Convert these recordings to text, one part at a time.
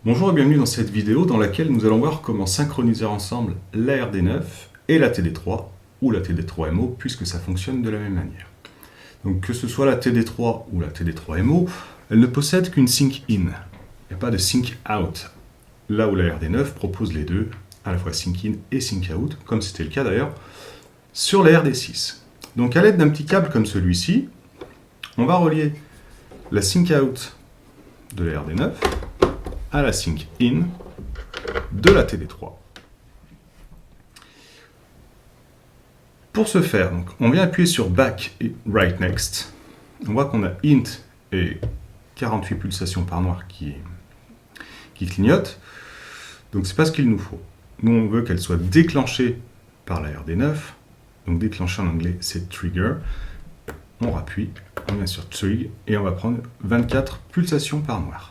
Bonjour et bienvenue dans cette vidéo dans laquelle nous allons voir comment synchroniser ensemble la RD9 et la TD3 ou la TD3MO puisque ça fonctionne de la même manière. Donc que ce soit la TD3 ou la TD3MO, elle ne possède qu'une sync in. Il n'y a pas de sync out. Là où la RD9 propose les deux, à la fois sync in et sync out, comme c'était le cas d'ailleurs sur la RD6. Donc à l'aide d'un petit câble comme celui-ci, on va relier la sync out de la RD9 à la sync in de la TD3. Pour ce faire, donc, on vient appuyer sur Back et Right Next. On voit qu'on a int et 48 pulsations par noir qui clignotent. Donc c'est pas ce qu'il nous faut. Nous on veut qu'elle soit déclenchée par la RD9. Donc déclencher en anglais c'est trigger. On rappuie, on vient sur Trig et on va prendre 24 pulsations par noir.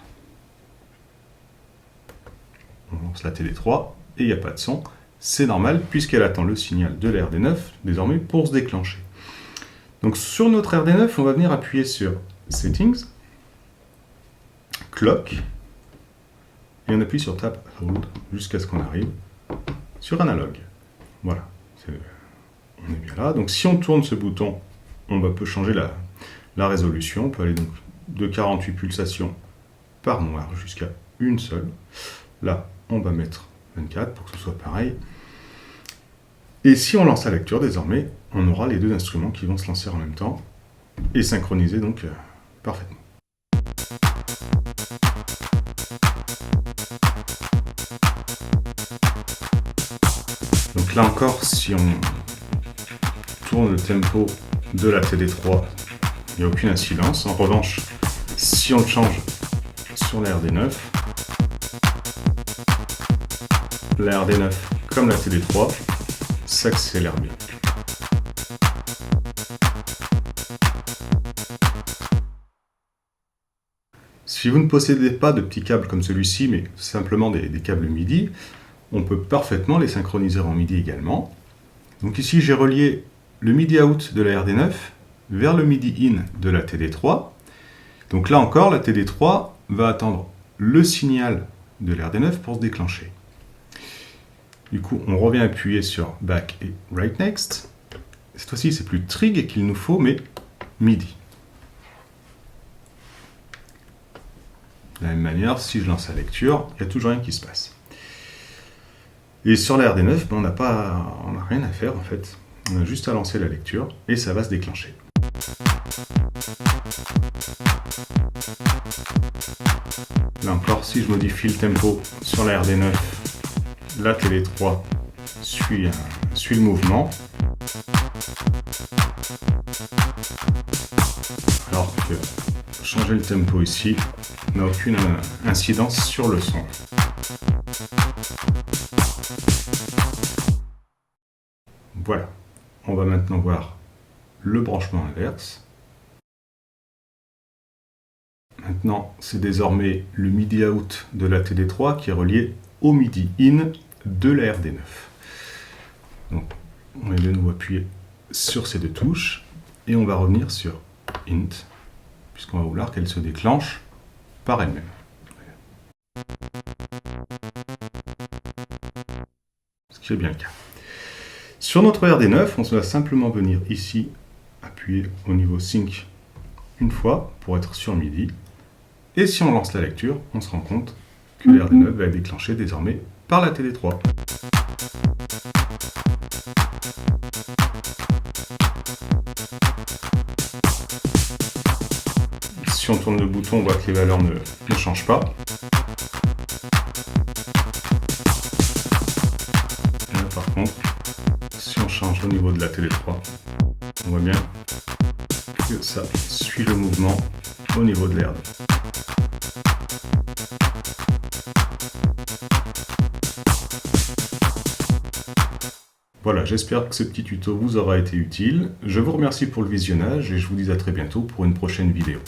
On lance la TD3 et il n'y a pas de son. C'est normal puisqu'elle attend le signal de la RD9 désormais pour se déclencher. Donc sur notre RD9, on va venir appuyer sur Settings, Clock, et on appuie sur Tap Hold jusqu'à ce qu'on arrive sur Analog. Voilà, on est bien là. Donc si on tourne ce bouton, on peut changer la résolution. On peut aller donc de 48 pulsations par noir jusqu'à une seule. Là, on va mettre 24 pour que ce soit pareil. Et si on lance la lecture, désormais, on aura les deux instruments qui vont se lancer en même temps et synchroniser donc parfaitement. Donc là encore, si on tourne le tempo de la TD3, il n'y a aucune incidence. En revanche, si on le change sur la RD9, la RD9 comme la TD3 s'accélère bien. Si vous ne possédez pas de petits câbles comme celui-ci, mais simplement des câbles MIDI, on peut parfaitement les synchroniser en MIDI également. Donc ici, j'ai relié le MIDI out de la RD9 vers le MIDI in de la TD3. Donc là encore, la TD3 va attendre le signal de la RD9 pour se déclencher. Du coup, on revient appuyer sur Back et Right Next. Cette fois-ci, c'est plus Trig qu'il nous faut, mais MIDI. De la même manière, si je lance la lecture, il n'y a toujours rien qui se passe. Et sur la RD9, on n'a rien à faire en fait. On a juste à lancer la lecture et ça va se déclencher. Là encore, si je modifie le tempo sur la RD9, la TD3 suit le mouvement. Alors que changer le tempo ici n'a aucune incidence sur le son. Voilà. On va maintenant voir le branchement inverse. Maintenant, c'est désormais le MIDI out de la TD3 qui est relié au MIDI in de la RD9. Donc, on va de nouveau appuyer sur ces deux touches et on va revenir sur int, puisqu'on va vouloir qu'elle se déclenche par elle-même. Ce qui est bien le cas. Sur notre RD9, on va simplement venir ici appuyer au niveau sync une fois pour être sur MIDI. Et si on lance la lecture, on se rend compte que la RD9 va être déclenchée désormais par la TD3. Si on tourne le bouton, on voit que les valeurs ne changent pas. Et là, par contre, si on change au niveau de la TD3, on voit bien que ça suit le mouvement au niveau de l'RD. Voilà, j'espère que ce petit tuto vous aura été utile. Je vous remercie pour le visionnage et je vous dis à très bientôt pour une prochaine vidéo.